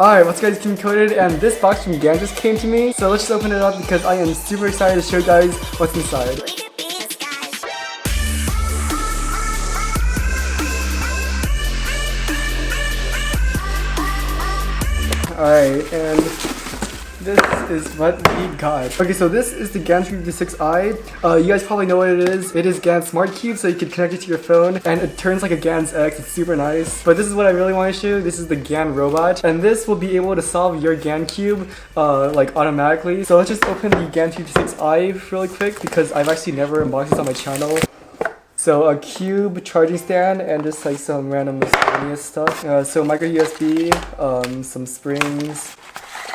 Alright, what's up guys, Kim Coded, and this box from GAN just came to me, so let's just open it up because I am super excited to show you guys what's inside. Alright, and this is what we got. Okay, so this is the GAN 356i. You guys probably know what it is. It is GAN Smart Cube, so you can connect it to your phone, and it turns like a GAN's X. It's super nice. But this is what I really want to show you. This is the GAN robot, and this will be able to solve your GAN cube like automatically. So let's just open the GAN 356i really quick because I've actually never unboxed this on my channel. So a cube, charging stand, and just like some random miscellaneous stuff. So micro USB, some springs,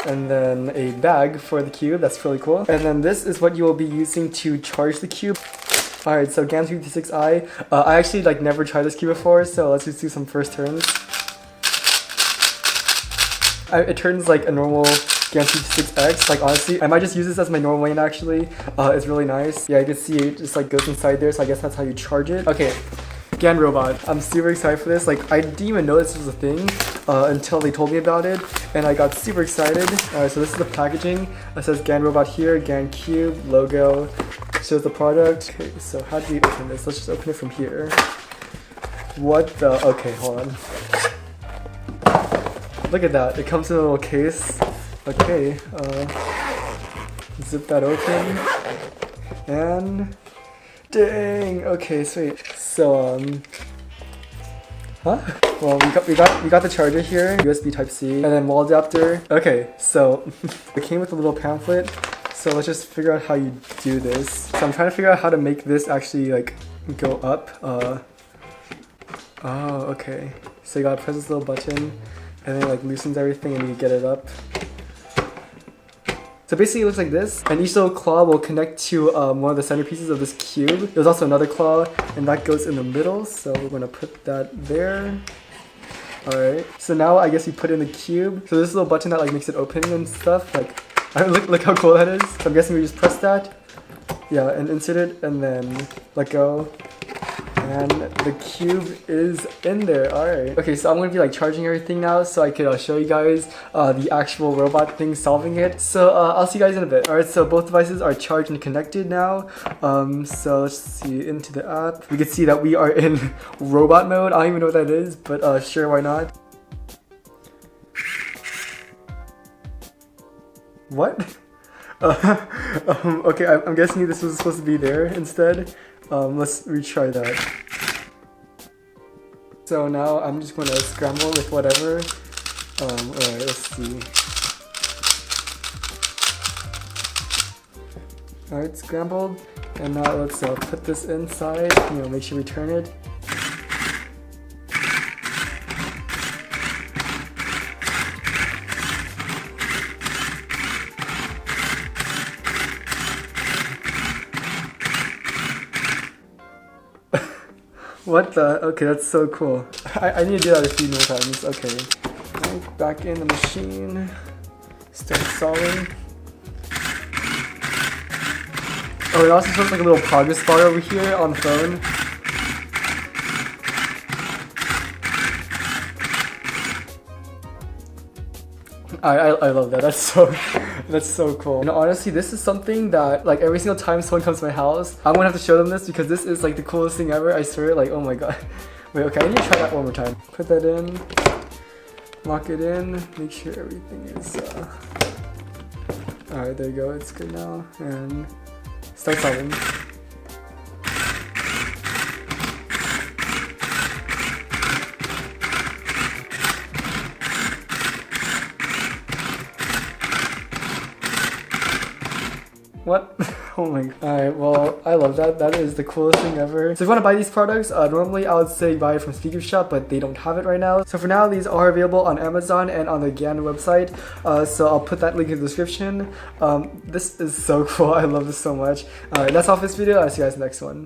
and then a bag for the cube. That's really cool. And then this is what you will be using to charge the cube. Alright, so GAN 356i. I actually like never tried this cube before, so let's just do some first turns. It turns like a normal GAN 356X. Like honestly, I might just use this as my normal lane actually. It's really nice. Yeah, you can see it just like goes inside there, so I guess that's how you charge it. Okay, GAN robot. I'm super excited for this. Like I didn't even know this was a thing until they told me about it, and I got super excited. So this is the packaging. It says GAN robot here, GAN cube, logo, shows the product. Okay, so how do we open this? Let's just open it from here. What the? Okay, hold on. Look at that. It comes in a little case. Okay, zip that open, and dang. Okay, sweet. So well, we got the charger here, USB Type C, and then wall adapter. Okay, so it came with a little pamphlet. So let's just figure out how you do this. So I'm trying to figure out how to make this actually like go up. Oh, okay. So you gotta press this little button, and then it like loosens everything, and you get it up. So basically it looks like this, and each little claw will connect to one of the centerpieces of this cube. There's also another claw, and that goes in the middle, so we're gonna put that there. Alright, so now I guess we put in the cube. So this little button that like makes it open and stuff, like, look how cool that is. So I'm guessing we just press that, yeah, and insert it, and then let go. And the cube is in there. Alright. Okay, so I'm gonna be like charging everything now so I could show you guys the actual robot thing solving it. So I'll see you guys in a bit. Alright, so both devices are charged and connected now. So let's see into the app. We can see that we are in robot mode. I don't even know what that is, but sure, why not? What? Okay, I'm guessing this was supposed to be there instead. Let's retry that. So now I'm just gonna scramble with whatever. Alright, let's see. Alright, scrambled. And now let's put this inside. Make sure we turn it. What the? Okay, that's so cool. I need to do that a few more times. Okay. Back in the machine. Start solving. Oh, it also shows like a little progress bar over here on the phone. I love that. That's so cool. And honestly, this is something that like every single time someone comes to my house, I'm gonna have to show them this because this is like the coolest thing ever. I swear. Like, oh my god. Wait, okay, I need to try that one more time. Put that in, lock it in, make sure everything is alright, there you go. It's good now, and start solving. What? Oh my god. Alright, well, I love that. That is the coolest thing ever. So if you want to buy these products, normally I would say buy it from Speaker Shop, but they don't have it right now. So for now, these are available on Amazon and on the GAN website. So I'll put that link in the description. This is so cool. I love this so much. Alright, that's all for this video. I'll see you guys in the next one.